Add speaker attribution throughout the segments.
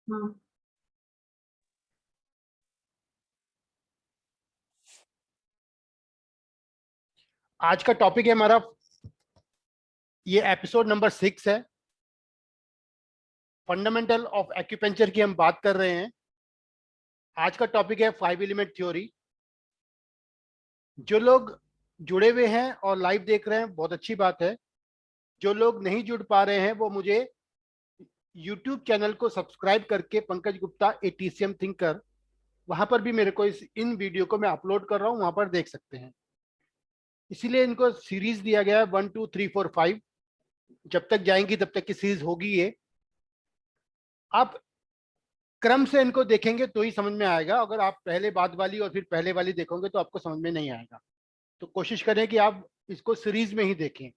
Speaker 1: हाँ।
Speaker 2: आज का टॉपिक है हमारा, ये एपिसोड नंबर 6 है। फंडामेंटल ऑफ एक्यूपेंचर की हम बात कर रहे हैं। आज का टॉपिक है 5 एलिमेंट थ्योरी। जो लोग जुड़े हुए हैं और लाइव देख रहे हैं, बहुत अच्छी बात है। जो लोग नहीं जुड़ पा रहे हैं वो मुझे यूट्यूब चैनल को सब्सक्राइब करके, पंकज गुप्ता एटीसीएम थिंकर, वहां पर भी मेरे को इन वीडियो को मैं अपलोड कर रहा हूं, वहां पर देख सकते हैं। इसीलिए इनको सीरीज दिया गया है 1 2 3 4 5। जब तक जाएंगी तब तक की सीरीज होगी ये। आप क्रम से इनको देखेंगे तो ही समझ में आएगा। अगर आप पहले बाद वाली और फिर पहले वाली देखोगे तो आपको समझ में नहीं आएगा। तो कोशिश करें कि आप इसको सीरीज में ही देखें।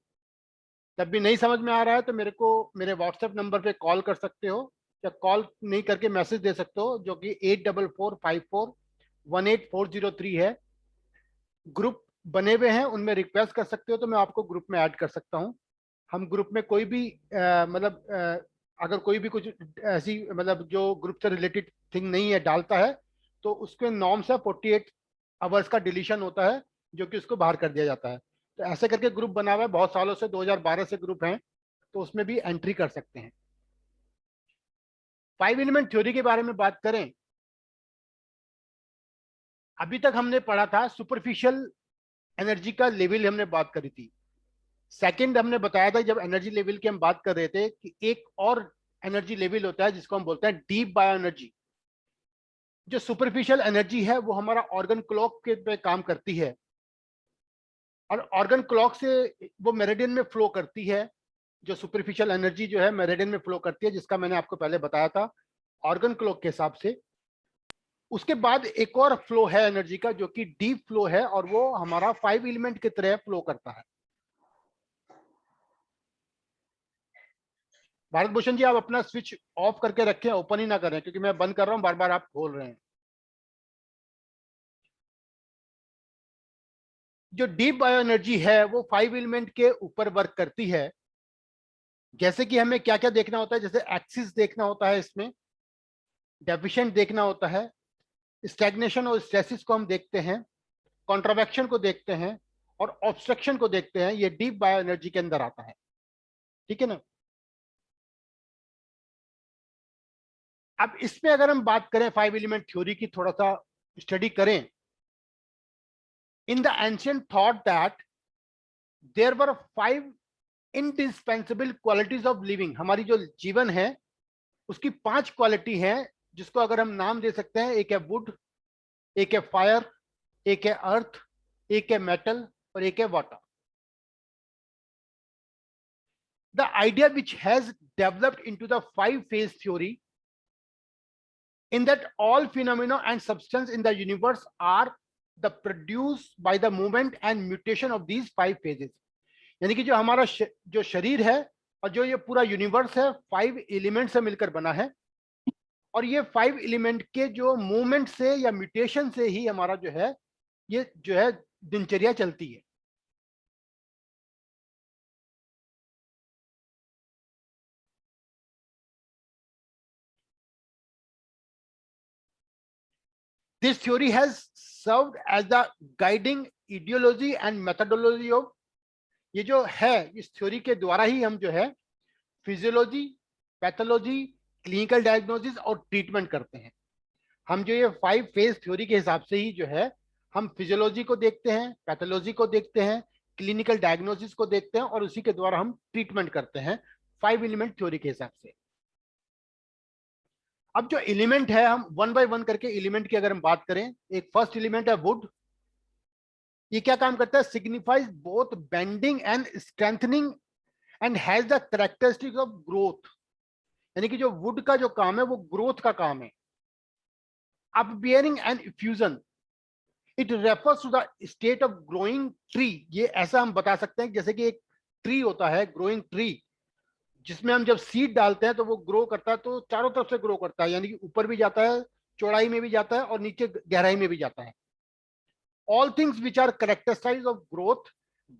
Speaker 2: तब भी नहीं समझ में आ रहा है तो मेरे को मेरे व्हाट्सएप नंबर पे कॉल कर सकते हो, या कॉल नहीं करके मैसेज दे सकते हो, जो कि 8445418403 है। ग्रुप बने हुए हैं, उनमें रिक्वेस्ट कर सकते हो तो मैं आपको ग्रुप में ऐड कर सकता हूँ। हम ग्रुप में कोई भी अगर कोई भी कुछ ऐसी जो ग्रुप से रिलेटेड थिंग नहीं है डालता है, तो उसके नॉर्म से 48 आवर्स का डिलीशन होता है, जो कि उसको बाहर कर दिया जाता है। तो ऐसे करके ग्रुप बना हुआ है, बहुत सालों से 2012 से ग्रुप हैं, तो उसमें भी एंट्री कर सकते हैं। 5 एलिमेंट थ्योरी के बारे में बात करें, अभी तक हमने पढ़ा था सुपरफिशियल एनर्जी का लेवल, हमने बात करी थी। सेकंड हमने बताया था जब एनर्जी लेवल की हम बात कर रहे थे कि एक और एनर्जी लेवल होता है जिसको हम बोलते हैं डीप बायो एनर्जी। जो सुपरफिशियल एनर्जी है वो हमारा ऑर्गन क्लॉक के पे काम करती है, और ऑर्गन क्लॉक से वो मेरिडियन में फ्लो करती है। जो सुपरफिशियल एनर्जी जो है मेरिडियन में फ्लो करती है, जिसका मैंने आपको पहले बताया था ऑर्गन क्लॉक के हिसाब से। उसके बाद एक और फ्लो है एनर्जी का, जो कि डीप फ्लो है, और वो हमारा 5 एलिमेंट की तरह फ्लो करता है। भारत भूषण जी, आप अपना स्विच ऑफ करके रखें, ओपन ही ना करें, क्योंकि मैं बंद कर रहा हूं, बार बार आप खोल रहे हैं। जो डीप बायो एनर्जी है वो 5 एलिमेंट के ऊपर वर्क करती है। जैसे कि हमें क्या क्या देखना होता है, जैसे एक्सिस देखना होता है, इसमें डेफिशिएंट देखना होता है, स्टैग्नेशन और स्टेसिस को हम देखते हैं, कॉन्ट्रावेक्शन को देखते हैं, और ऑब्स्ट्रक्शन को देखते हैं। ये डीप बायो एनर्जी के अंदर आता है। ठीक है ना। अब इसमें अगर हम बात करें 5 एलिमेंट थ्योरी की, थोड़ा सा स्टडी करें। In the ancient thought that there were 5 indispensable qualities of living. हमारी जो जीवन है उसकी 5 क्वालिटी है, जिसको अगर हम नाम दे सकते हैं। एक है वुड, एक है फायर, एक है अर्थ, एक है मेटल, और एक है water. The idea which has developed into the 5 phase theory, in that all phenomena and substance in the universe are the produced by the movement and mutation of these 5 phases। यानी कि जो हमारा जो शरीर है और जो ये पूरा यूनिवर्स है 5 एलिमेंट से मिलकर बना है, और ये 5 एलिमेंट के जो मूवमेंट से या म्यूटेशन से ही हमारा जो है ये जो है दिनचर्या चलती है। This theory has served as the guiding ideology and methodology of, ये जो है इस थ्योरी के द्वारा ही हम जो है फिजियोलॉजी, पैथोलॉजी, क्लिनिकल डायग्नोसिस और ट्रीटमेंट करते हैं। हम जो ये 5 फेज थ्योरी के हिसाब से ही जो है हम फिजियोलॉजी को देखते हैं, पैथोलॉजी को देखते हैं, क्लिनिकल डायग्नोसिस को देखते हैं, और उसी के द्वारा हम ट्रीटमेंट करते हैं 5 एलिमेंट थ्योरी के हिसाब से। अब जो एलिमेंट है, हम वन बाय वन करके एलिमेंट की अगर हम बात करें, एक फर्स्ट एलिमेंट है वुड। ये क्या काम करता है? Signifies both bending and strengthening and has the characteristics of growth. यानी कि जो वुड का जो काम है वो ग्रोथ का काम है। Upbearing and effusion, it refers to the state of growing tree. ये ऐसा हम बता सकते हैं जैसे कि एक ट्री होता है, ग्रोइंग ट्री, जिसमें हम जब सीड डालते हैं तो वो ग्रो करता है, तो चारों तरफ से ग्रो करता है, यानी कि ऊपर भी जाता है, चौड़ाई में भी जाता है, और नीचे गहराई में भी जाता है। All things which are characterize of growth,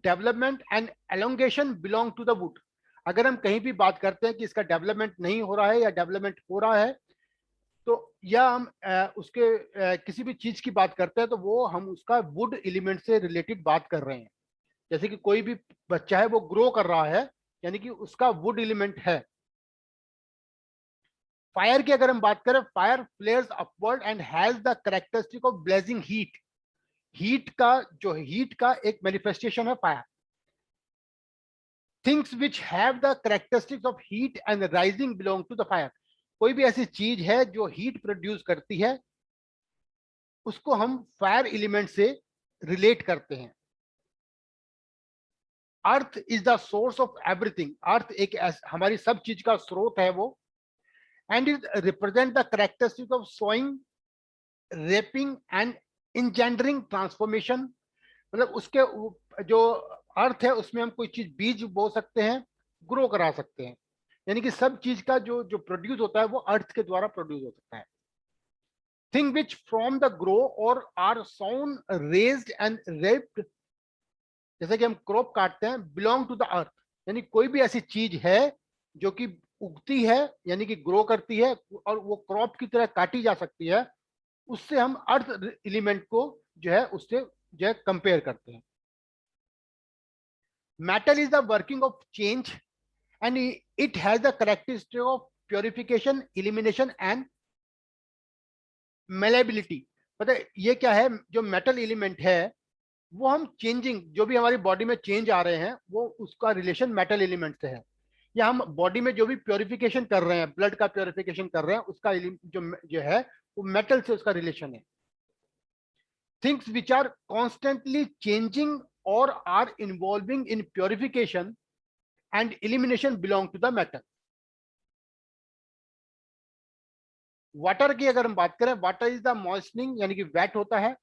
Speaker 2: development and elongation belong to the wood. अगर हम कहीं भी बात करते हैं कि इसका डेवलपमेंट नहीं हो रहा है या डेवलपमेंट हो रहा है, या हम उसके किसी भी चीज की बात करते हैं तो वो हम उसका वुड एलिमेंट से रिलेटेड बात कर रहे हैं। जैसे कि कोई भी बच्चा है वो ग्रो कर रहा है, यानी कि उसका वुड एलिमेंट है। फायर की अगर हम बात करें, fire flares upward and has the characteristic of blazing heat. Heat का एक मैनिफेस्टेशन है fire. Things which have the characteristics of heat and rising belong to the fire. कोई भी ऐसी चीज है जो हीट प्रोड्यूस करती है, उसको हम फायर एलिमेंट से रिलेट करते हैं। Earth is the source of everything. Earth एक हमारी सब चीज का स्रोत है वो। And it represent the characteristic of sowing, reaping and engendering transformation. मतलब उसके जो अर्थ है उसमें हम कोई चीज बीज बो सकते हैं, ग्रो करा सकते हैं। यानी कि सब चीज का जो जो प्रोड्यूस होता है वो अर्थ के द्वारा प्रोड्यूस हो सकता है। Thing which from the grow or are sown, raised and reaped, जैसे कि हम क्रॉप काटते हैं, बिलोंग टू द अर्थ। यानी कोई भी ऐसी चीज है जो कि उगती है, यानी कि ग्रो करती है और वो क्रॉप की तरह काटी जा सकती है, उससे हम अर्थ एलिमेंट को जो है उससे जो है कंपेयर करते हैं। Metal is the working of change and it has the characteristic of purification, elimination and malleability. मतलब ये क्या है, जो मेटल एलिमेंट है वो हम चेंजिंग, जो भी हमारी बॉडी में चेंज आ रहे हैं वो उसका रिलेशन मेटल एलिमेंट से है। या हम बॉडी में जो भी प्योरिफिकेशन कर रहे हैं, ब्लड का प्योरिफिकेशन कर रहे हैं, उसका जो है वो मेटल से उसका रिलेशन है। Things which are constantly changing or are involving in purification and elimination belong to the metal. Water की अगर हम बात करें, वाटर इज द मॉइस्टनिंग, यानी कि वेट होता है,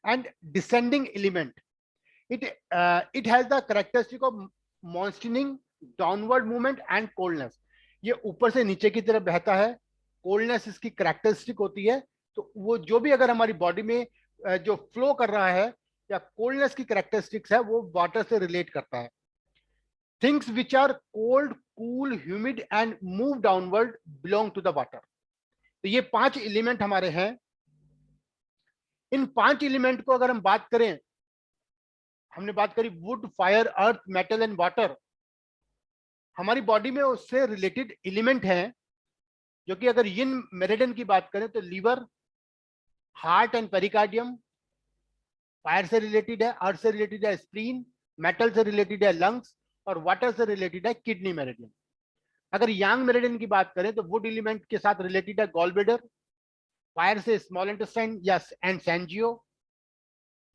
Speaker 2: and descending element. It has the characteristic of moistening, downward movement and coldness. ये ऊपर से नीचे की तरफ बहता है, कोल्डनेस इसकी कैरेक्टरिस्टिक होती है। तो वो जो भी अगर हमारी बॉडी में जो फ्लो कर रहा है या कोल्डनेस की कैरेक्टरिस्टिक्स है, वो वाटर से रिलेट करता है। Things which are cold, cool, humid and move downward belong to the water. तो ये 5 एलिमेंट हमारे हैं। इन 5 एलिमेंट को अगर हम बात करें, हमने बात करी would, fire, earth, metal and water. हमारी बॉडी में उससे रिलेटेड एलिमेंट हैं, जो कि अगर यिन मेरिडियन की बात करें तो liver, heart and pericardium. Fire से रिलेटेड है, अर्थ से रिलेटेड है स्प्लीन, मेटल से रिलेटेड है लंग्स, और वाटर से रिलेटेड है किडनी मेरिडियन। अगर यांग मेरिडियन की बात करें तो वुड एलिमेंट के साथ रिलेटेड है गॉल ब्लैडर, फायर से स्मॉल इंटेस्टाइन या एंड सैंजियो,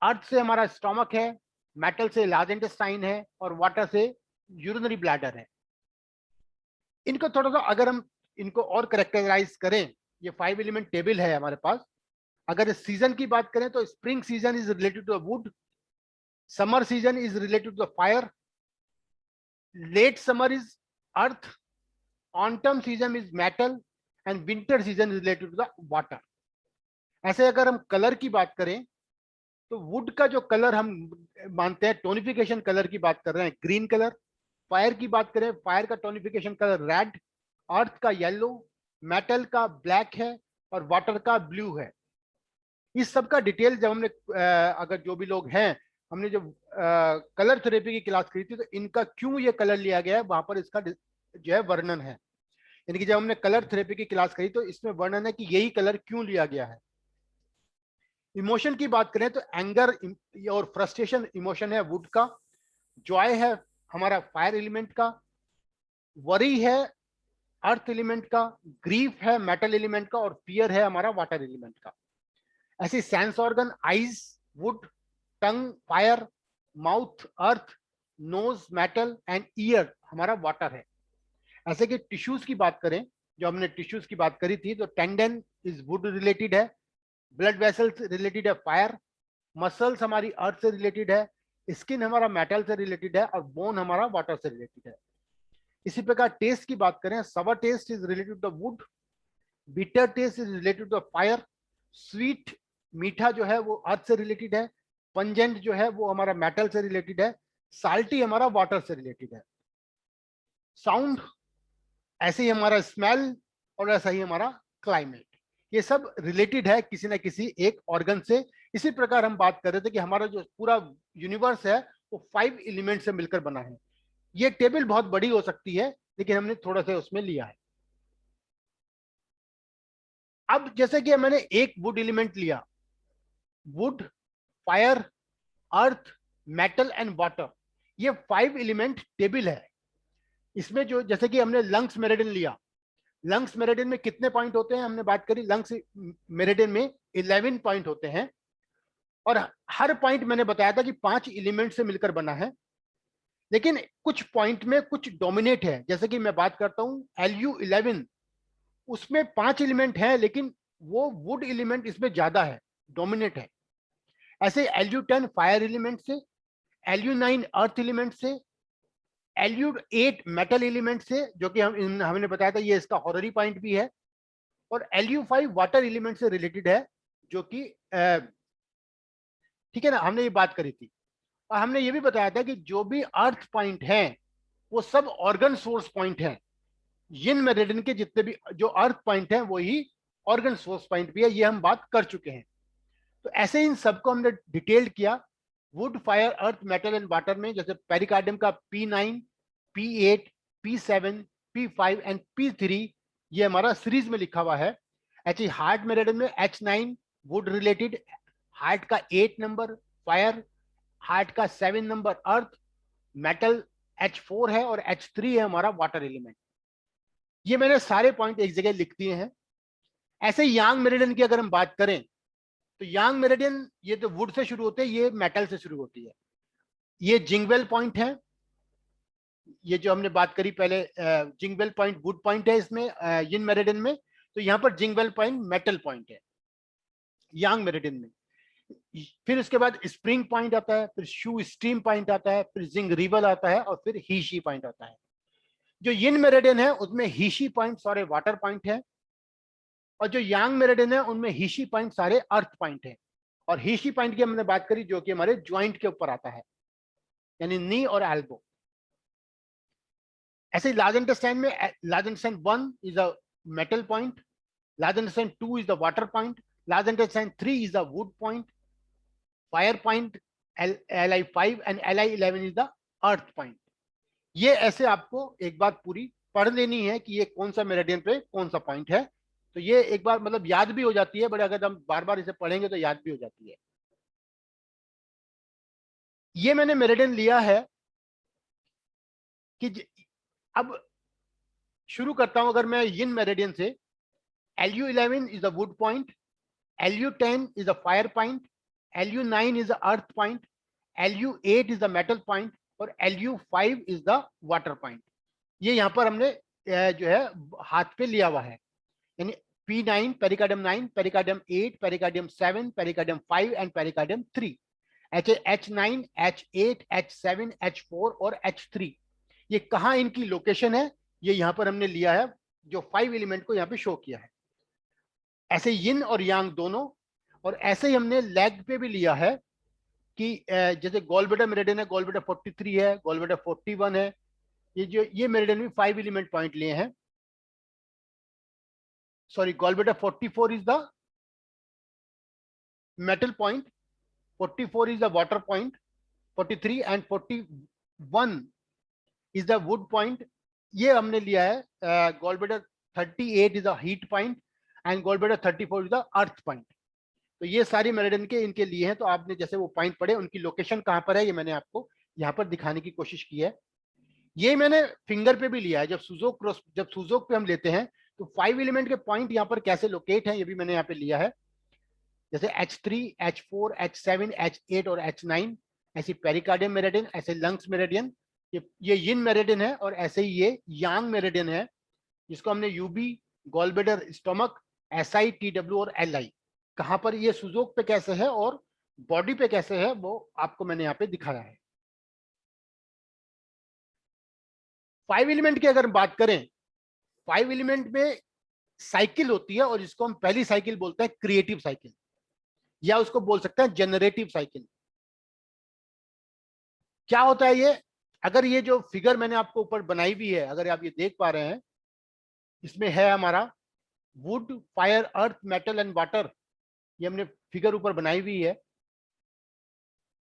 Speaker 2: अर्थ से हमारा स्टोमक है, मेटल से लार्ज इंटेस्टाइन है, और वाटर से यूरिनरी ब्लैडर है। इनको थोड़ा सा अगर हम इनको और करेक्टराइज करें, ये 5 एलिमेंट टेबल है हमारे पास। अगर इस सीजन की बात करें तो spring season is related to wood, summer season is related to fire, late summer is earth, autumn season is metal, and winter season is related to the water. ऐसे अगर हम कलर की बात करें तो वुड का जो कलर हम मानते हैं, टोनिफिकेशन कलर की बात कर रहे हैं, ग्रीन कलर। फायर की बात करें, फायर का टोनिफिकेशन कलर रेड, अर्थ का येलो, मेटल का ब्लैक है, और वाटर का ब्लू है। इस सब का डिटेल जब हमने अगर जो भी लोग हैं, हमने जब कलर थेरेपी की क्लास करी थी तो इनका क्यों ये कलर लिया गया है वहां पर इसका जो है वर्णन है। यानी कि जब हमने कलर थेरेपी की क्लास करी तो इसमें वर्णन है कि यही कलर क्यों लिया गया है। इमोशन की बात करें तो एंगर और फ्रस्ट्रेशन इमोशन है वुड का, जॉय है हमारा फायर एलिमेंट का, वरी है अर्थ एलिमेंट का, ग्रीफ है मेटल एलिमेंट का, और फियर है हमारा वाटर एलिमेंट का। ऐसे sense organ, eyes wood, tongue fire, mouth earth, nose metal and ear हमारा वाटर है। ऐसे कि टिश्यूज की बात करें, जो हमने टिश्यूज की बात करी थी, तो टेंडन इज वुड रिलेटेड है, ब्लड वेसल्स रिलेटेड है फायर, मसल्स हमारी अर्थ से रिलेटेड है, स्किन हमारा मेटल से रिलेटेड है, और बोन हमारा वाटर से रिलेटेड है। इसी प्रकार टेस्ट की बात करें, sour taste is related to wood, bitter taste is related to fire, sweet मीठा जो है वो अर्थ से रिलेटेड है, पंजेंट जो है वो हमारा मेटल से रिलेटेड है, साल्टी हमारा वाटर से रिलेटेड है। साउंड ऐसे ही हमारा स्मेल, और ऐसा ही हमारा क्लाइमेट। ये सब रिलेटेड है किसी ना किसी एक ऑर्गन से। इसी प्रकार हम बात कर रहे थे कि हमारा जो पूरा यूनिवर्स है वो 5 एलिमेंट से मिलकर बना है। ये टेबल बहुत बड़ी हो सकती है, लेकिन हमने थोड़ा सा उसमें लिया है। अब जैसे कि मैंने एक वुड एलिमेंट लिया, would, fire, earth, metal and water, ये 5 एलिमेंट टेबल है। इसमें जो जैसे कि हमने लंग्स मेरिडियन लिया, लंग्स मेरिडियन में कितने पॉइंट होते हैं हमने बात करी, लंग्स मेरिडियन में 11 पॉइंट होते हैं, और हर पॉइंट मैंने बताया था कि 5 एलिमेंट से मिलकर बना है। लेकिन कुछ पॉइंट में कुछ डोमिनेट है, जैसे कि मैं बात करता हूं LU11, उसमें 5 एलिमेंट है, लेकिन वो वुड एलिमेंट इसमें ज्यादा है, डोमिनेट है। ऐसे LU10 फायर एलिमेंट से, LU9 अर्थ एलिमेंट से, LU8 मेटल एलिमेंट से, जो कि हमने बताया था ये इसका हॉररी पॉइंट भी है, और LU5 वाटर एलिमेंट से रिलेटेड है, जो कि ठीक है ना, हमने ये बात करी थी। और हमने ये भी बताया था कि जो भी अर्थ पॉइंट है वो सब ऑर्गन सोर्स पॉइंट है। यिन मेरिडियन के जितने भी जो अर्थ पॉइंट है वही ऑर्गन सोर्स पॉइंट भी है, ये हम बात कर चुके हैं। तो ऐसे इन सबको हमने डिटेल्ड किया would, fire, earth, metal and water में। जैसे पेरिकार्डियम का P9, P8, P7, P5 and P3, ये हमारा सीरीज में लिखा हुआ है। ऐसे हार्ट मेरिडियन में H9 वुड रिलेटेड, हार्ट का 8 नंबर फायर, हार्ट का 7 नंबर अर्थ, मेटल H4 है, और H3 है हमारा वाटर एलिमेंट। ये मैंने सारे पॉइंट एक जगह लिख दिए हैं। ऐसे यांग मेरिडियन की अगर हम बात करें, तो यांग मेरिडियन ये तो वुड से शुरू होते हैं, ये मेटल से शुरू होती है। ये जिंगवेल पॉइंट है, ये जो हमने बात करी पहले, जिंगवेल पॉइंट वुड पॉइंट है इसमें यिन मेरिडियन में, तो यहाँ पर जिंगवेल पॉइंट मेटल पॉइंट है यांग मेरिडियन में। फिर उसके बाद स्प्रिंग पॉइंट आता है, फिर शू स्ट्रीम पॉइंट आता है, फिर जिंग रिवर आता है, और फिर हीशी पॉइंट आता है। जो यिन मेरिडियन है उसमें हीशी पॉइंट सारे वाटर पॉइंट है, और जो यांग मेरिडियन है उनमें हीशी पॉइंट सारे अर्थ पॉइंट है। और हीशी पॉइंट की हमने बात करी जो कि हमारे ज्वाइंट के ऊपर आता है, यानी नी और एल्बो। ऐसे लार्ज इंटेस्टाइन में large intestine 1 is a metal point, large intestine 2 is the water point, large intestine 3 is the wood point, fire point LI5 and LI11 is the earth point. ये ऐसे आपको एक बात पूरी पढ़ लेनी है कि ये कौन सा मेरिडियन पे कौन सा पॉइंट है। तो ये एक बार मतलब याद भी हो जाती है, बट अगर हम बार बार इसे पढ़ेंगे तो याद भी हो जाती है। ये मैंने मेरिडियन लिया है कि अब शुरू करता हूं अगर मैं यिन मेरिडियन से। LU11 is the wood point, LU10 is a fire point, LU9 is the earth point, LU8 is the metal point, और LU5 is the water point। ये यहाँ पर हमने जो है हाथ पे लिया हुआ है, यानी P9 pericardium 9, pericardium 8, pericardium 7, pericardium 5 and pericardium 3। ऐसे H9, H8, H7, H4 और H3, ये कहाँ इनकी लोकेशन है, ये यहाँ पर हमने लिया है, जो 5 एलिमेंट को यहाँ पे शो किया है। ऐसे यिन और यांग दोनों। और ऐसे ही हमने लेग पे भी लिया है कि जैसे गॉलब्लैडर मेरिडियन है, गॉलब्लैडर 43 है, गॉलब्लैडर 41 है, ये मेरिडियन भी 5 एलिमेंट पॉइंट लिए हैं। Sorry, gallbladder 44 is the metal point, 44 is the water point, 43 and 41 is the wood point. ये हमने लिया है। Gallbladder 38 is the heat point, and gallbladder 34 is the earth point. तो ये सारी मेरिडियन के इनके लिए हैं। तो आपने जैसे वो पॉइंट पढ़े, उनकी लोकेशन कहां पर है ये मैंने आपको यहाँ पर दिखाने की कोशिश की है। ये मैंने फिंगर पे भी लिया है। जब सुजोक पे हम लेते हैं तो 5 एलिमेंट के पॉइंट यहाँ पर कैसे लोकेट हैं ये भी मैंने यहाँ पे लिया है। जैसे H3, H4, H7, H8 और H9, ऐसी पेरिकार्डियम मेरिडियन, ऐसे लंग्स मेरिडियन, ये यिन मेरिडियन है, और ऐसे ही ये यांग मेरिडियन है, जिसको हमने UB, gallbladder, stomach, SI, TW और LI, कहां पर ये सुजोक पे कैसे है और बॉडी पे कैसे है वो आपको मैंने यहाँ पे दिखाया है। 5 एलिमेंट की अगर बात करें, 5 एलिमेंट में साइकिल होती है, और इसको हम पहली साइकिल बोलते हैं क्रिएटिव साइकिल, या उसको बोल सकते हैं जनरेटिव साइकिल। क्या होता है ये, अगर ये जो फिगर मैंने आपको ऊपर बनाई हुई है, अगर आप ये देख पा रहे हैं, इसमें है हमारा would, fire, earth, metal and water, ये हमने फिगर ऊपर बनाई हुई है।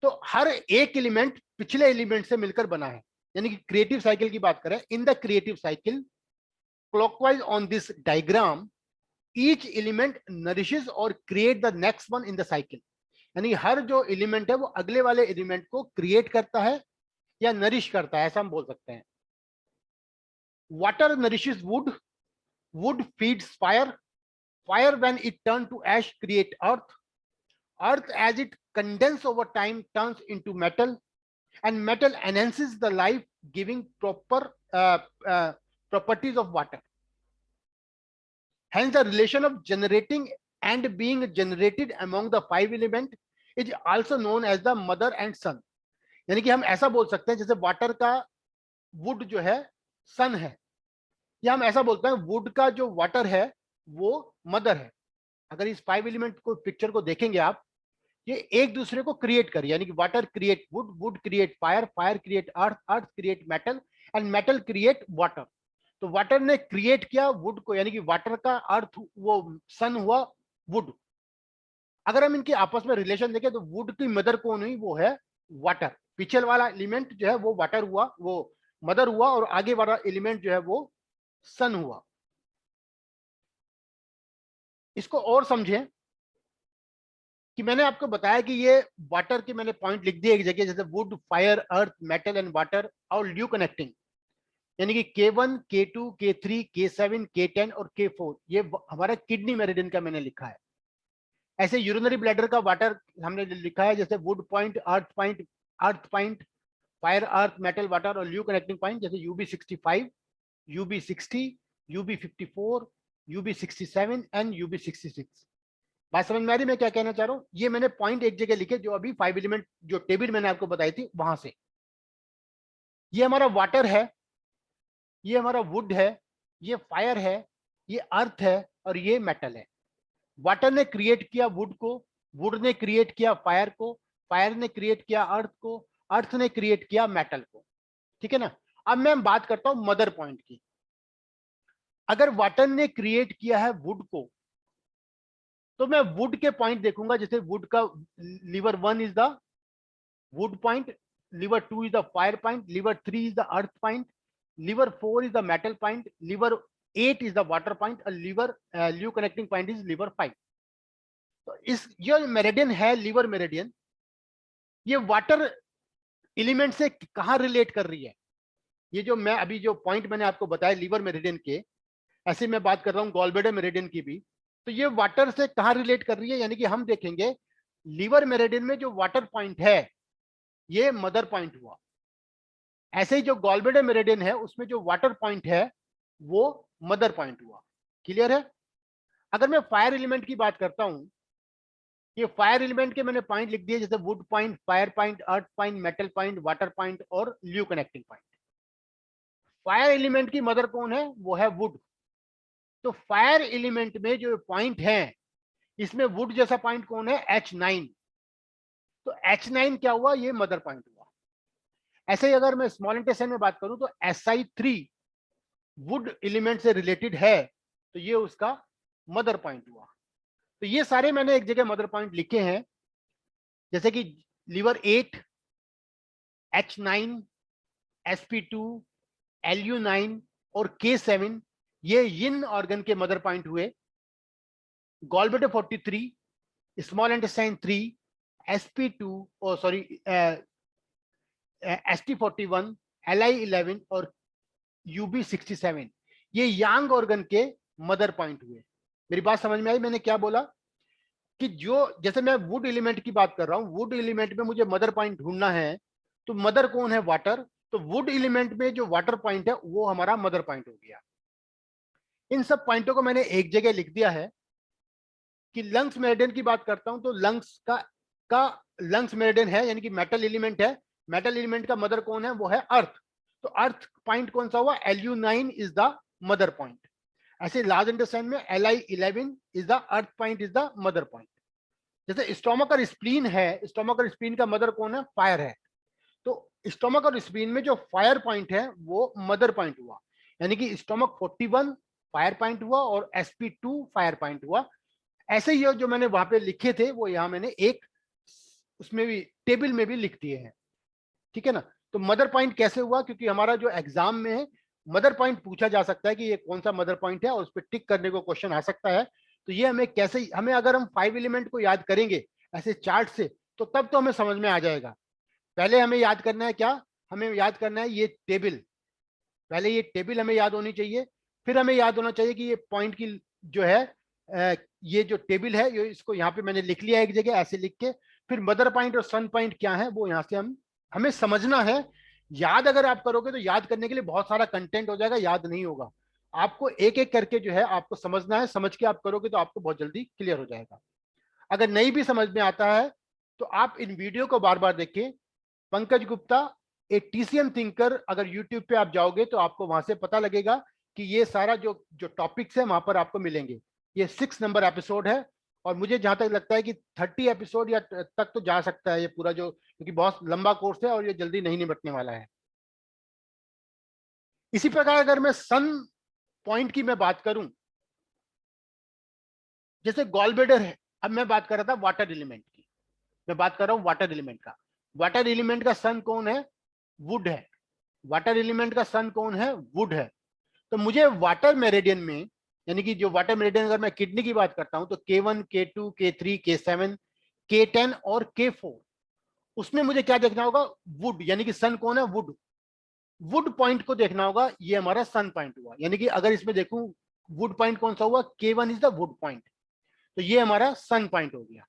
Speaker 2: तो हर एक एलिमेंट पिछले एलिमेंट से मिलकर बना है, यानी कि क्रिएटिव साइकिल की बात करें, in the creative cycle clockwise on this diagram each element nourishes और create the next one in the cycle. यानी हर जो एलिमेंट है वो अगले वाले एलिमेंट को क्रिएट करता है या नरिश करता है, ऐसा हम बोल सकते हैं। Water nourishes would, wood feeds fire, fire when it turns to ash create earth, earth as it condenses over time turns into metal, and metal enhances the life giving proper properties of water. Hence the relation of generating and being generated among the five elements is also known as the mother and son. यानी कि हम ऐसा बोल सकते हैं जैसे water का would जो है सन है, या हम ऐसा बोलते हैं वुड का जो वाटर है वो मदर है। अगर इस फाइव एलिमेंट को पिक्चर को देखेंगे आप, ये एक दूसरे को क्रिएट करिए, यानी कि water create would, would create fire, fire create earth, earth create metal and metal create water. तो वाटर ने क्रिएट किया वुड को, यानी कि वाटर का अर्थ वो सन हुआ वुड। अगर हम इनके आपस में रिलेशन देखें तो वुड की मदर कौन हुई, वो है वाटर। पीछे वाला एलिमेंट जो है वो वाटर हुआ, वो मदर हुआ, और आगे वाला एलिमेंट जो है वो सन हुआ। इसको और समझें कि मैंने आपको बताया कि ये वाटर के मैंने पॉइंट लिख दिए एक जगह, जैसे would, fire, earth, metal and water और ल्यू कनेक्टिंग, यानी कि K1, K2, K3, K7, K10 और K4, ये हमारा किडनी मेरिडियन का मैंने लिखा है। ऐसे यूरिनरी ब्लैडर का वाटर हमने लिखा है जैसे would point, earth point, fire, earth, metal, water और ल्यू कनेक्टिंग पॉइंट, जैसे UB65, UB60, UB54, UB67 and UB66। बात समझ में आ रही मैं क्या कहना चाह रहा हूं? ये मैंने पॉइंट एक जगह लिखे जो अभी फाइव एलिमेंट जो टेबल मैंने आपको बताई थी वहां से। ये हमारा वाटर है, ये हमारा वुड है, ये फायर है, ये अर्थ है और ये मेटल है। वाटर ने क्रिएट किया वुड को, वुड ने क्रिएट किया फायर को, फायर ने क्रिएट किया अर्थ को, अर्थ ने क्रिएट किया मेटल को। ठीक है ना? अब मैं बात करता हूं मदर पॉइंट की। अगर वाटर ने क्रिएट किया है वुड को, तो मैं वुड के पॉइंट देखूंगा, जैसे वुड का liver 1 is the wood point, liver 2 is the fire point, liver 3 is the earth point, liver 4 is the metal point, liver 8 is the water point और लीवर ल्यू कनेक्टिंग पॉइंट इज लीवर 5। तो इस जो meridian है liver meridian, ये water element से कहां relate कर रही है? ये जो मैं अभी जो पॉइंट मैंने आपको बताया लीवर मेरिडियन के, ऐसे मैं बात कर रहा हूँ गॉलब्लैडर मेरिडियन की भी, तो ये वाटर से कहां रिलेट कर रही है? यानी कि हम देखेंगे लीवर मेरिडियन में जो वाटर पॉइंट है ये मदर पॉइंट हुआ। ऐसे ही जो गॉलब्लैडर मेरिडियन है उसमें जो वाटर पॉइंट है वो मदर पॉइंट हुआ। क्लियर है? अगर मैं फायर एलिमेंट की बात करता हूं, ये फायर एलिमेंट के मैंने पॉइंट लिख दिए, जैसे would point, fire point, earth point, metal point, water point और ल्यू कनेक्टिंग पॉइंट। फायर एलिमेंट की मदर कौन है? वो है वुड। तो फायर एलिमेंट में जो पॉइंट है इसमें वुड जैसा पॉइंट कौन है? H9। तो H9 क्या हुआ? ये मदर पॉइंट हुआ। ऐसे ही अगर मैं स्मॉल इंटेस्टाइन में बात करूं तो Si3 वुड एलिमेंट से रिलेटेड है, तो ये उसका मदर पॉइंट हुआ। तो ये सारे मैंने एक जगह मदर पॉइंट लिखे हैं, जैसे कि लीवर 8, H9, sp2, Lu9 और K7, ये यिन ऑर्गन के मदर पॉइंट हुए। गॉलब्लैडर 43, स्मॉल इंटेस्टाइन 3, sp2 और सॉरी st41, Li11 और UB67, ये यांग ऑर्गन के मदर पॉइंट हुए। मेरी बात समझ में आई मैंने क्या बोला? कि जो जैसे मैं वुड एलिमेंट की बात कर रहा हूं, वुड एलिमेंट में मुझे मदर पॉइंट ढूंढना है, तो मदर कौन है? वाटर। तो वुड एलिमेंट में जो वाटर पॉइंट है वो हमारा मदर पॉइंट हो गया। इन सब पॉइंटों को मैंने एक जगह लिख दिया है। कि लंग्स मेरिडियन की बात करता हूं तो लंग्स का लंग्स मेरिडियन है, यानी कि मेटल एलिमेंट है। मेटल एलिमेंट का मदर कौन है? वो है अर्थ। तो अर्थ पॉइंट कौन सा हुआ? Lu9 is the mother point. ऐसे लार्ज इंटेस्टाइन में Li11 is the earth point, is the mother point. जैसे स्टोमक और स्प्लीन है, स्टोमक और स्प्लीन का मदर कौन है? फायर है। तो स्टोमक और स्प्लीन में जो फायर पॉइंट है वो मदर पॉइंट हुआ। यानी कि स्टोमक 41 फायर पॉइंट हुआ और sp2 फायर पॉइंट हुआ। ऐसे ही जो मैंने वहां पे लिखे थे वो यहाँ मैंने एक उसमें भी टेबल में भी लिख दिए हैं, ठीक है ना। तो मदर पॉइंट कैसे हुआ, क्योंकि हमारा जो एग्जाम में है मदर पॉइंट पूछा जा सकता है कि ये कौन सा मदर पॉइंट है और उस पर टिक करने को क्वेश्चन आ सकता है। तो ये हमें कैसे, हमें अगर हम 5 एलिमेंट को याद करेंगे ऐसे चार्ट से तो तब तो हमें समझ में आ जाएगा। पहले हमें याद करना है क्या, हमें याद करना है ये टेबल, पहले ये टेबल हमें याद होनी चाहिए। फिर हमें याद होना चाहिए कि ये पॉइंट की जो है ये जो टेबल है ये, इसको यहाँ पे मैंने लिख लिया एक जगह ऐसे लिख के। फिर मदर पॉइंट और सन पॉइंट क्या है वो यहाँ से हमें समझना है। याद अगर आप करोगे तो याद करने के लिए बहुत सारा कंटेंट हो जाएगा, याद नहीं होगा। आपको एक एक करके जो है आपको समझना है, समझ के आप करोगे तो आपको बहुत जल्दी क्लियर हो जाएगा। अगर नहीं भी समझ में आता है तो आप इन वीडियो को बार बार देखें। पंकज गुप्ता ए टीसीएम थिंकर, अगर यूट्यूब पे आप जाओगे तो आपको वहां से पता लगेगा कि ये सारा जो जो टॉपिक्स है वहां पर आपको मिलेंगे। ये 6 नंबर एपिसोड है और मुझे जहां तक लगता है कि 30 एपिसोड या तक तो जा सकता है ये पूरा, जो क्योंकि बहुत लंबा कोर्स है और ये जल्दी नहीं निपटने वाला है। इसी प्रकार अगर मैं सन पॉइंट की मैं बात करूं, जैसे गॉलब्लेडर है, अब मैं बात कर रहा था वाटर एलिमेंट की, मैं बात कर रहा हूं वाटर एलिमेंट का। वाटर एलिमेंट का सन कौन है, वुड है। वाटर एलिमेंट का सन कौन है, वुड है। तो मुझे वाटर मेरिडियन में, यानी कि जो वाटर मेरिडियन अगर मैं किडनी की बात करता हूं तो K1 K2 K3 K7 K10 और K4, उसमें मुझे क्या देखना होगा, वुड, यानी कि सन कौन है, वुड। वुड पॉइंट को देखना होगा, ये हमारा सन पॉइंट हुआ। यानी कि अगर इसमें देखूं वुड पॉइंट कौन सा हुआ, K1 is the wood point, तो ये हमारा सन पॉइंट हो गया।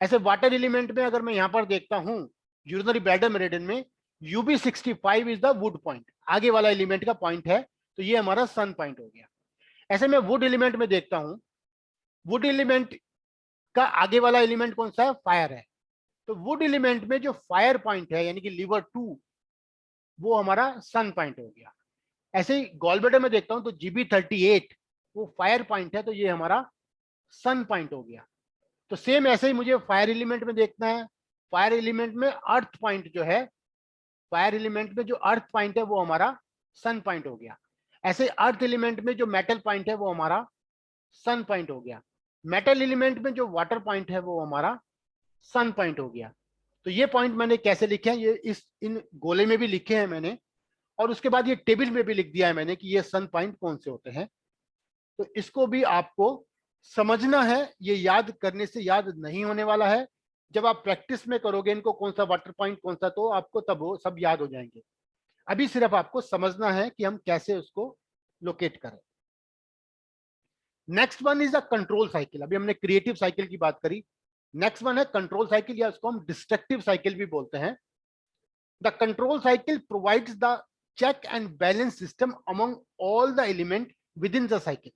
Speaker 2: ऐसे वाटर एलिमेंट में अगर मैं यहां पर देखता हूं यूरिनरी ब्लैडर मेरिडियन में UB65 is the wood point, आगे वाला एलिमेंट का पॉइंट है, तो ये हमारा सन पॉइंट हो गया। ऐसे में वुड एलिमेंट में देखता हूं, वुड एलिमेंट का आगे वाला एलिमेंट कौन सा है, फायर है। तो वुड एलिमेंट में जो फायर पॉइंट है यानी कि लीवर 2, वो हमारा सन पॉइंट हो गया। ऐसे ही गॉलब्लैडर में देखता हूं तो GB38 वो फायर पॉइंट है, तो ये हमारा सन पॉइंट हो गया। तो सेम ऐसे ही मुझे फायर एलिमेंट में देखना है। फायर एलिमेंट में अर्थ पॉइंट जो है, फायर एलिमेंट में जो अर्थ पॉइंट है वो हमारा सन पॉइंट हो गया। ऐसे अर्थ एलिमेंट में जो मेटल पॉइंट है वो हमारा सन पॉइंट हो गया। मेटल एलिमेंट में जो वाटर पॉइंट है वो हमारा सन पॉइंट हो गया। तो ये पॉइंट मैंने कैसे लिखे हैं, ये इस इन गोले में भी लिखे हैं मैंने, और उसके बाद ये टेबल में भी लिख दिया है मैंने कि ये सन पॉइंट कौन से होते हैं। तो इसको भी आपको समझना है, ये याद करने से याद नहीं होने वाला है। जब आप प्रैक्टिस में करोगे इनको, कौन सा वाटर पॉइंट कौन सा, तो आपको तब वो सब याद हो जाएंगे। अभी सिर्फ आपको समझना है कि हम कैसे उसको लोकेट करें। Next one is a control cycle. अभी हमने क्रिएटिव साइकिल की बात करी, नेक्स्ट वन है कंट्रोल साइकिल, या उसको हम डिस्ट्रक्टिव साइकिल भी बोलते हैं। The control cycle provides the check and balance system among all the element within the cycle।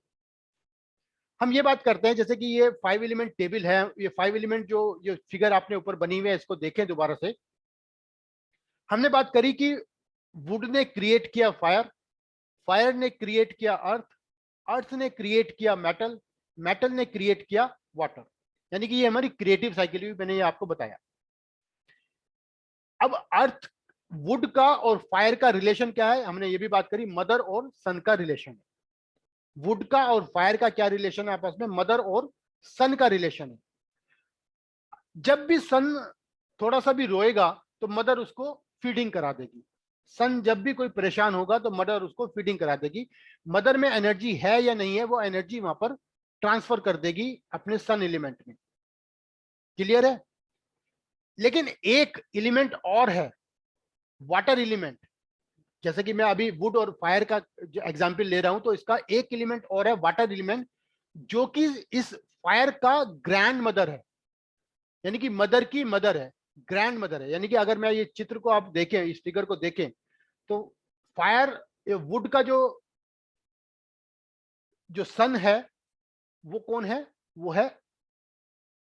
Speaker 2: हम ये बात करते हैं जैसे कि ये 5 एलिमेंट टेबल है, ये 5 एलिमेंट जो फिगर आपने ऊपर बनी हुई है इसको देखें दोबारा से। हमने बात करी कि वुड ने क्रिएट किया फायर, फायर ने क्रिएट किया अर्थ, अर्थ ने क्रिएट किया मेटल, मेटल ने क्रिएट किया वाटर। यानी कि ये हमारी क्रिएटिव साइकिल भी मैंने ये आपको बताया। अब अर्थ, वुड का और फायर का रिलेशन क्या है, हमने ये भी बात करी, मदर और सन का रिलेशन है। वुड का और फायर का क्या रिलेशन है आपस में, मदर और सन का रिलेशन है। जब भी सन थोड़ा सा भी रोएगा तो मदर उसको फीडिंग करा देगी। सन जब भी कोई परेशान होगा तो मदर उसको फीडिंग करा देगी। मदर में एनर्जी है या नहीं है, वो एनर्जी वहां पर ट्रांसफर कर देगी अपने सन एलिमेंट में। क्लियर है। लेकिन एक एलिमेंट और है, वाटर एलिमेंट। जैसे कि मैं अभी वुड और फायर का जो एग्जांपल ले रहा हूं, तो इसका एक एलिमेंट और है, वाटर एलिमेंट, जो कि इस फायर का ग्रैंड मदर है, यानी कि मदर की मदर है, ग्रैंड मदर है। यानी कि अगर मैं ये चित्र को आप देखें, इस फिगर को देखें, तो फायर, वुड का जो सन है वो कौन है, वो है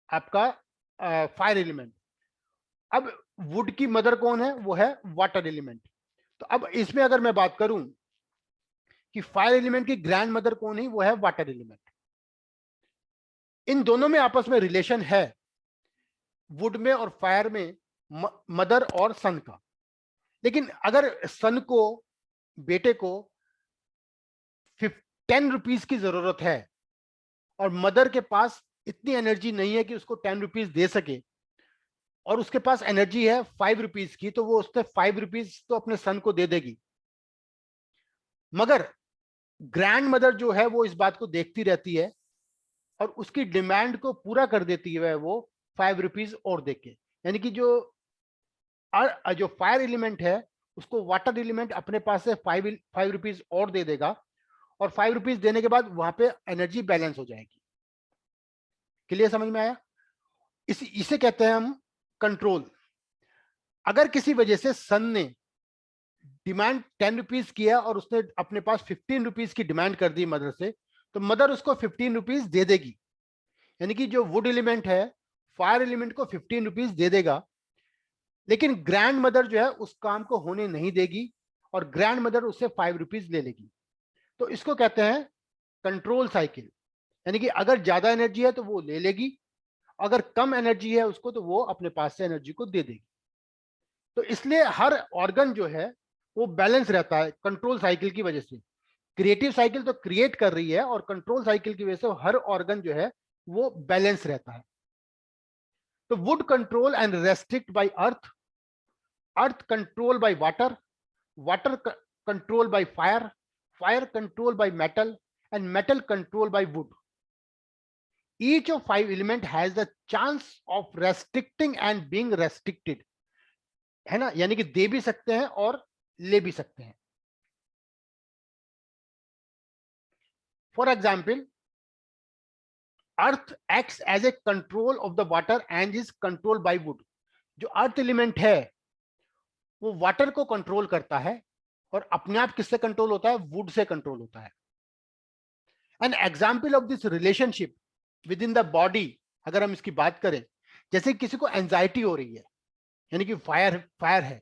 Speaker 2: आपका फायर एलिमेंट। अब वुड की मदर कौन है, वो है वाटर एलिमेंट। तो अब इसमें अगर मैं बात करूं कि फायर एलिमेंट की ग्रैंड मदर कौन है, वो है वाटर एलिमेंट। इन दोनों में आपस में रिलेशन है, वुड में और फायर में, मदर और सन का। लेकिन अगर सन को, बेटे को ₹10 की जरूरत है और मदर के पास इतनी एनर्जी नहीं है कि उसको ₹10 दे सके, और उसके पास एनर्जी है ₹5 की, तो वो उसने ₹5 तो अपने सन को दे देगी। मगर ग्रैंड मदर जो है वो इस बात को देखती रहती है और उसकी डिमांड को पूरा कर देती है वो ₹5 और देके। यानी कि जो फायर एलिमेंट है उसको वाटर एलिमेंट अपने पास से ₹5 और दे देगा, और ₹5 देने के बाद वहां पे एनर्जी बैलेंस हो जाएगी। क्लियर, समझ में आया? इसे कहते हैं हम कंट्रोल। अगर किसी वजह से सन ने डिमांड ₹10 किया और उसने अपने पास ₹15 की डिमांड कर दी मदर से, तो मदर उसको ₹15 दे देगी। यानी कि जो वुड एलिमेंट है फायर एलिमेंट को ₹15 दे देगा, लेकिन ग्रैंड मदर जो है उस काम को होने नहीं देगी और ग्रैंड मदर उससे ₹5 ले लेगी। तो इसको कहते हैं कंट्रोल साइकिल। यानी कि अगर ज्यादा एनर्जी है तो वो ले लेगी, अगर कम एनर्जी है उसको तो वो अपने पास से एनर्जी को दे देगी। तो इसलिए हर ऑर्गन जो है वो बैलेंस रहता है कंट्रोल साइकिल की वजह से। क्रिएटिव साइकिल तो क्रिएट कर रही है और कंट्रोल साइकिल की वजह से हर ऑर्गन जो है वो बैलेंस रहता है। तो wood control and restrict by earth, earth control by water, water controlled by fire, fire controlled by metal, and metal controlled by wood. Each of 5 elements has the chance of restricting and being restricted, है ना? यानी कि दे भी सकते हैं और ले भी सकते हैं। For example, earth acts as a control of the water and is control by wood. जो अर्थ एलिमेंट है वो वाटर को कंट्रोल करता है और अपने आप किससे कंट्रोल होता है? वुड से कंट्रोल होता है। An example of this relationship with in the body, अगर हम इसकी बात करें, जैसे किसी को एंजाइटी हो रही है, यानी कि फायर है,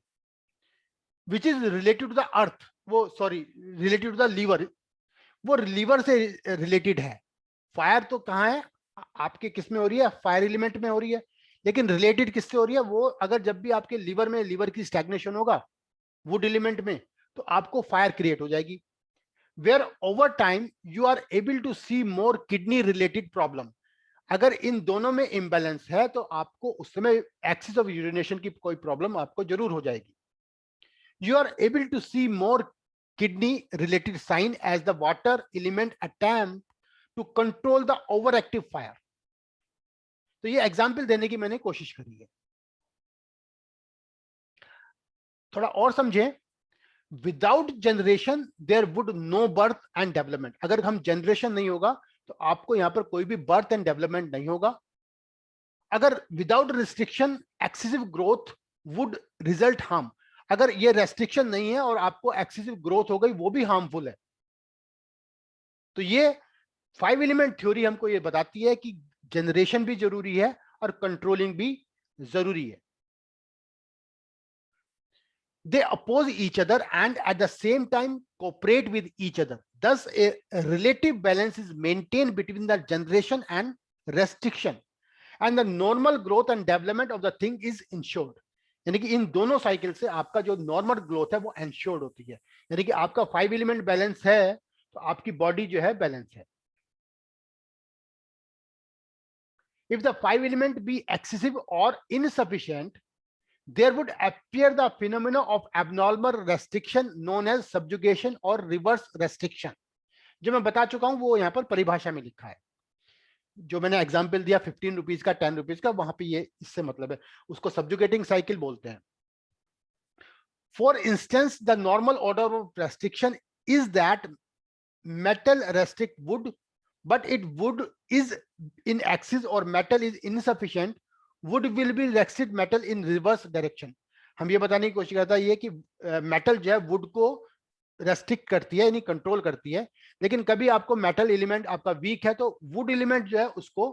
Speaker 2: which is related to the earth, वो sorry related to the liver, वो लीवर से रिलेटेड है। फायर तो कहाँ है? आपके किस में हो रही है? फायर एलिमेंट में हो रही है, लेकिन रिलेटेड किससे हो रही है? वो अगर जब भी आपके लीवर में लीवर की स्टैग्नेशन होगा वुड एलिमेंट में, तो आपको फायर क्रिएट हो जाएगी। Where over time you are able to see more kidney related problem. अगर इन दोनों में इम्बैलेंस है तो आपको उस समय एक्सिस ऑफ यूरिनेशन की कोई प्रॉब्लम आपको जरूर हो जाएगी। You are able to see more kidney related sign as the water element attempt to control the over active fire. तो ये एग्जाम्पल देने की मैंने कोशिश करी है। थोड़ा और समझें, without generation there would no birth and development. अगर हम जनरेशन नहीं होगा तो आपको यहां पर कोई भी बर्थ एंड डेवलपमेंट नहीं होगा। अगर without restriction excessive growth would result harm. अगर ये रेस्ट्रिक्शन नहीं है और आपको एक्सेसिव ग्रोथ हो गई, वो भी हार्मफुल है। तो ये 5 एलिमेंट थ्योरी हमको ये बताती है कि जनरेशन भी जरूरी है और कंट्रोलिंग भी जरूरी है। They oppose each other and at the same time cooperate with each other. Thus, a relative balance is maintained between the generation and restriction, and the normal growth and development of the thing is ensured. यानी कि इन दोनों cycle से आपका जो normal growth है वो ensured होती है। यानी कि आपका 5 एलिमेंट बैलेंस है तो आपकी बॉडी जो है बैलेंस है। If the 5 element be excessive or insufficient, there would appear the phenomena of abnormal restriction known as subjugation or reverse restriction। जो मैं बता चुका हूं वो यहां पर परिभाषा में लिखा है। जो मैंने एग्जांपल दिया ₹15 का, ₹10 का, वहां पे ये इससे मतलब है, उसको सब्जुगेटिंग साइकिल बोलते हैं। For instance the normal order of restriction is that metal restrict wood, but it wood is in axis or metal is insufficient, wood will be restrict metal in reverse direction। हम ये बताने की कोशिश करता है ये कि मेटल जो है वुड को रेस्ट्रिक्ट करती है यानी कंट्रोल करती है, लेकिन कभी आपको मेटल एलिमेंट आपका वीक है तो वुड एलिमेंट जो है उसको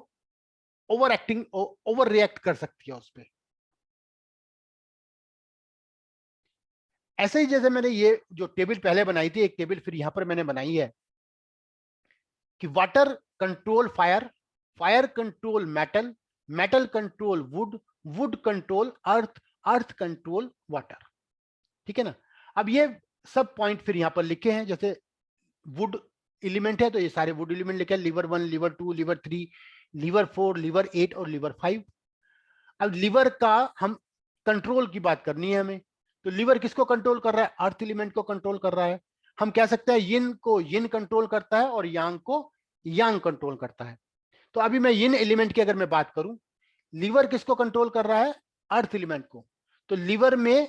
Speaker 2: ओवर रिएक्ट कर सकती है उस पर। ऐसे ही जैसे मैंने ये जो टेबल पहले बनाई थी, एक टेबल फिर यहां पर मैंने बनाई है कि water control fire, fire control metal, metal control would, would control earth, earth control water. ठीक है ना? अब ये सब पॉइंट फिर यहां पर लिखे हैं, जैसे वुड एलिमेंट है, तो ये सारे वुड एलिमेंट लिखे, liver 1, liver 2, liver 3, liver 4, liver 8 और लीवर 5। अब लीवर का हम कंट्रोल की बात करनी है हमें, तो लीवर किसको कंट्रोल कर रहा है? अर्थ एलिमेंट को कंट्रोल कर रहा है। हम कह सकते हैं यिन को यिन कंट्रोल करता है और यांग को यांग कंट्रोल करता है। तो अभी मैं यिन एलिमेंट की अगर मैं बात करूं, लीवर किसको कंट्रोल कर रहा है? अर्थ एलिमेंट को। तो लीवर में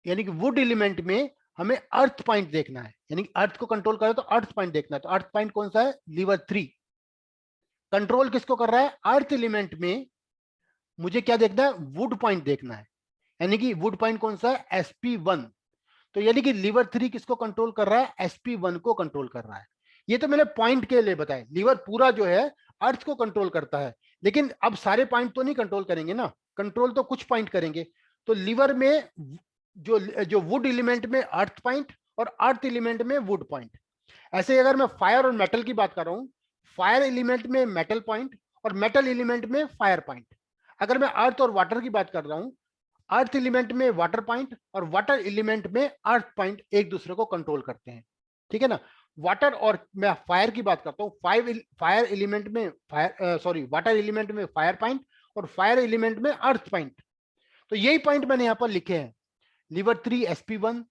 Speaker 2: यानी कि वुड एलिमेंट में हमें अर्थ पॉइंट देखना है, यानी कि अर्थ को कंट्रोल कर रहा है तो अर्थ पॉइंट देखना है। तो अर्थ पॉइंट कौन सा है? लीवर 3। कंट्रोल किसको कर रहा है? अर्थ एलिमेंट में मुझे क्या देखना है? वुड पॉइंट देखना है, यानी कि वुड पॉइंट कौन सा है? sp1। तो यानी कि लीवर 3 किसको कंट्रोल कर रहा है? sp1 को कंट्रोल कर रहा है। ये तो मैंने पॉइंट के लिए बताया। लीवर पूरा जो है अर्थ को कंट्रोल करता है, लेकिन अब सारे पॉइंट तो नहीं कंट्रोल करेंगे ना, कंट्रोल तो कुछ पॉइंट करेंगे। तो लीवर में जो जो वुड एलिमेंट में अर्थ पॉइंट और अर्थ एलिमेंट में वुड पॉइंट। ऐसे ही अगर मैं फायर और मेटल की बात कर रहा हूं, फायर एलिमेंट में मेटल पॉइंट और मेटल एलिमेंट में फायर पॉइंट। अगर मैं अर्थ और वाटर की बात कर रहा हूं, अर्थ एलिमेंट में वाटर पॉइंट और वाटर एलिमेंट में अर्थ पॉइंट एक दूसरे को कंट्रोल करते हैं, ठीक है ना। वाटर और मैं फायर की बात करता हूँ, फायर एलिमेंट में वाटर एलिमेंट में फायर पॉइंट और फायर एलिमेंट में अर्थ पॉइंट। तो यही पॉइंट मैंने यहाँ पर लिखे हैं। लीवर 3 sp1,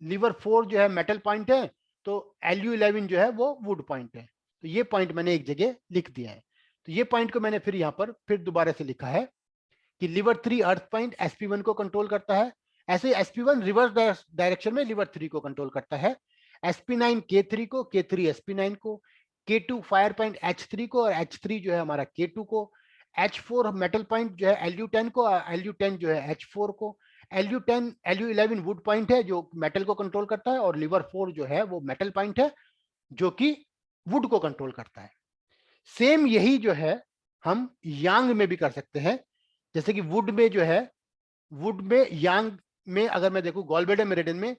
Speaker 2: लीवर 4 जो है मेटल पॉइंट है, तो Lu11 जो है वो वुड पॉइंट है। तो ये पॉइंट मैंने एक जगह लिख दिया है। तो ये पॉइंट को मैंने फिर यहाँ पर फिर दोबारा से लिखा है कि लीवर 3 अर्थ पॉइंट sp1 को कंट्रोल करता है। ऐसे ही sp1 रिवर्स डायरेक्शन में लीवर 3 को कंट्रोल करता है, sp9 k3 को, k3 sp9 को, k2 फायर पॉइंट h3 को और h3 जो है हमारा k2 को, h4 मेटल पॉइंट जो है Lu10 को, Lu10 जो है h4 को, Lu11 वुड पॉइंट है जो मेटल को कंट्रोल करता है, और लीवर 4 जो है वो मेटल पॉइंट है जो कि वुड को कंट्रोल करता है। सेम यही जो है हम यांग में भी कर सकते हैं। जैसे कि वुड में जो है, वुड में यांग में अगर मैं देखूं गॉलब्लैडर मेरिडियन में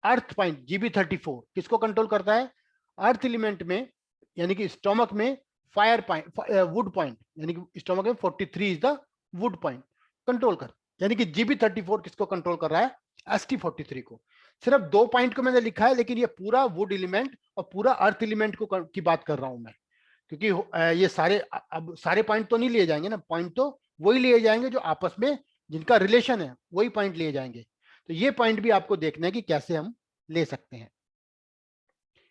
Speaker 2: अर्थ पॉइंट GB34 किसको कंट्रोल करता है? अर्थ एलिमेंट में, यानी कि स्टोमक में फायर पॉइंट वुड पॉइंट, यानी कि स्टोमक में 43 is the wood point control कर, यानी कि GB34 किसको कंट्रोल कर रहा है? ST43 को। सिर्फ 2 पॉइंट को मैंने लिखा है, लेकिन ये पूरा वुड एलिमेंट और पूरा अर्थ एलिमेंट को की बात कर रहा हूं मैं, क्योंकि ये सारे अब सारे पॉइंट तो नहीं लिए जाएंगे ना, पॉइंट तो वही लिए जाएंगे जो आपस में जिनका रिलेशन है, वही पॉइंट लिए जाएंगे। तो ये पॉइंट भी आपको देखना है कि कैसे हम ले सकते हैं।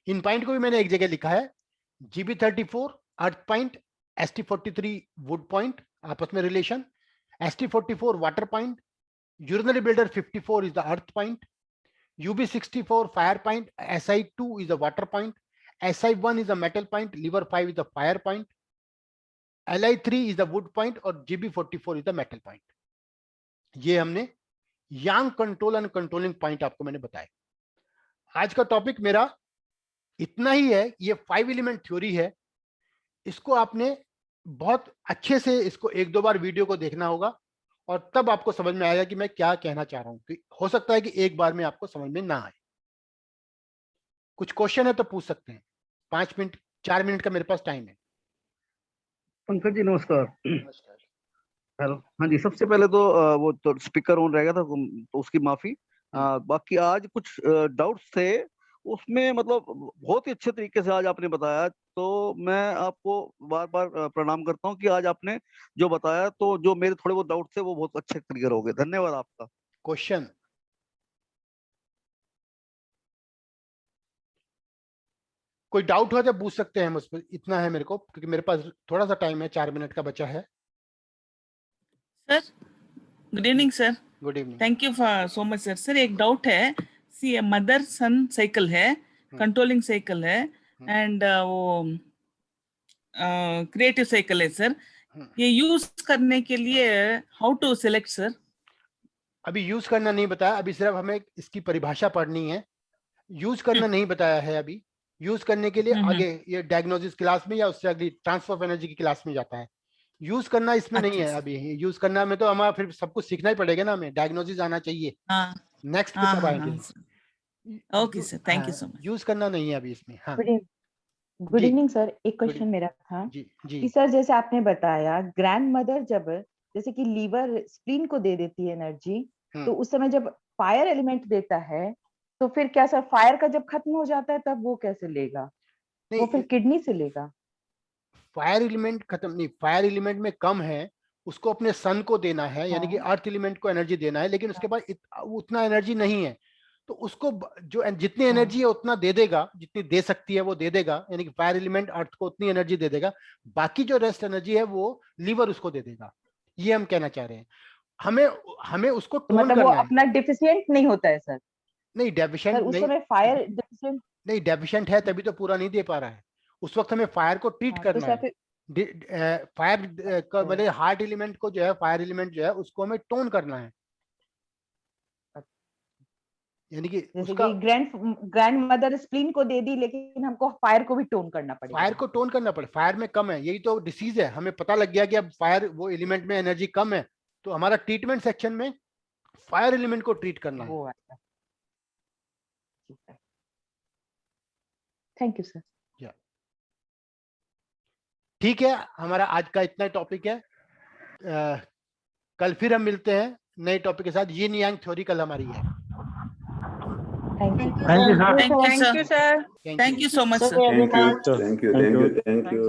Speaker 2: इन पॉइंट को भी मैंने एक जगह लिखा है, GB34 earth point, ST43 would point आपस में relation, ST44 water point, urinary builder 54 is the earth point, UB64 fire point, SI2 is the water point, SI1 is the metal point, liver 5 is the fire point, Li3 is the wood point और GB44 is the metal point। ये हमने यांग control and controlling point आपको मैंने बताया। आज का topic मेरा इतना ही है। ये 5 एलिमेंट थ्योरी है, इसको आपने बहुत अच्छे से इसको 1-2 बार वीडियो को देखना होगा और तब आपको समझ में आएगा कि मैं क्या कहना चाह रहा हूं। कि हो सकता है कि एक बार में आपको समझ में ना आए। कुछ क्वेश्चन है तो पूछ सकते हैं। 5 मिनट 4 मिनट का मेरे पास टाइम है।
Speaker 1: पंकज जी नमस्कार।
Speaker 2: नमस्कार।
Speaker 1: हेलो, हाँ जी। सबसे पहले तो वो तो स्पीकर ऑन रहेगा था तो उसकी माफी। बाकी आज कुछ डाउट्स थे उसमें, मतलब बहुत ही अच्छे तरीके से आज आपने बताया, तो मैं आपको बार बार प्रणाम करता हूँ कि आज आपने जो बताया, तो जो मेरे थोड़े बहुत डाउट्स थे वो बहुत अच्छे क्लियर हो गए। धन्यवाद आपका।
Speaker 2: क्वेश्चन कोई डाउट हो तो पूछ सकते हैं मुझ पर, इतना है मेरे को, क्योंकि मेरे पास थोड़ा सा टाइम है, 4 मिनट का बचा है।
Speaker 3: Sir good evening sir.
Speaker 2: Good evening.
Speaker 3: Thank you for so much sir. Sir एक डाउट है, सी मदर सन साइकिल है, कंट्रोलिंग साइकिल है एंड वो क्रिएटिव साइकिल है सर। ये यूज करने के लिए हाउ टू सिलेक्ट सर?
Speaker 2: अभी यूज करना नहीं बताया, अभी सिर्फ हमें इसकी परिभाषा पढ़नी है। यूज करना नहीं बताया है अभी। यूज करने के लिए आगे ये डायग्नोसिस क्लास में या उससे अगली ट्रांसफर ऑफ एनर्जी की क्लास में जाता है। यूज करना इसमें नहीं है अभी। यूज करना में तो हमारा फिर सब कुछ सीखना ही पड़ेगा ना, हमें डायग्नोसिस आना चाहिए। नेक्स्ट पे तब आएंगे।
Speaker 3: Okay sir, thank you so much.
Speaker 2: Use करना नहीं है अभी इसमें। हाँ
Speaker 4: गुड इवनिंग सर। एक क्वेश्चन मेरा था कि सर जैसे आपने बताया ग्रैंड मदर जब जैसे कि लीवर स्प्लीन को दे देती है एनर्जी, तो उस समय जब फायर एलिमेंट देता है, तो फिर क्या सर फायर का जब खत्म हो जाता है तब वो कैसे लेगा? वो फिर किडनी से लेगा।
Speaker 2: फायर एलिमेंट खत्म नहीं, फायर एलिमेंट में कम है, उसको अपने सन को देना है, यानी कि अर्थ एलिमेंट को एनर्जी देना है, लेकिन उसके पास उतना एनर्जी नहीं है, तो उसको जो जितनी एनर्जी है उतना दे देगा, जितनी दे सकती है वो दे देगा, यानी कि फायर एलिमेंट अर्थ को उतनी एनर्जी दे देगा, बाकी जो रेस्ट एनर्जी है वो लीवर उसको दे देगा। ये हम कहना चाह रहे हैं। हमें उसको टोन
Speaker 4: मतलब
Speaker 2: करना
Speaker 4: वो
Speaker 2: है।
Speaker 4: अपना डिफिशिएंट नहीं होता है सर?
Speaker 2: नहीं डेफिशिएंट
Speaker 4: उस
Speaker 2: नहीं,
Speaker 4: समय फायर डिफिशिएंट
Speaker 2: नहीं डेफिशिएंट है तभी तो पूरा नहीं दे पा रहा है। उस वक्त हमें फायर को ट्रीट
Speaker 4: तो
Speaker 2: करना
Speaker 4: सर
Speaker 2: है। फायर मतलब हार्ट एलिमेंट को जो है, फायर एलिमेंट जो है उसको हमें टोन करना है, यानी कि
Speaker 4: जैसे
Speaker 2: उसका
Speaker 4: कि ग्रैंड मदर स्प्लीन को दे दी, लेकिन हमको फायर को भी टोन करना पड़ेगा।
Speaker 2: फायर को टोन करना पड़े, फायर में कम है, यही तो डिसीज है। हमें पता लग गया कि अब फायर वो एलिमेंट में एनर्जी कम है, तो हमारा ट्रीटमेंट सेक्शन में फायर एलिमेंट को ट्रीट करना है।
Speaker 4: वो अच्छा, थैंक यू सर।
Speaker 2: ठीक है, हमारा आज का इतना टॉपिक है। कल फिर हम मिलते हैं नए टॉपिक के साथ। यिन यांग थ्योरी कल हमारी है।
Speaker 4: Thank you
Speaker 3: Thank you, sir. Thank you so much, sir.
Speaker 5: Thank you.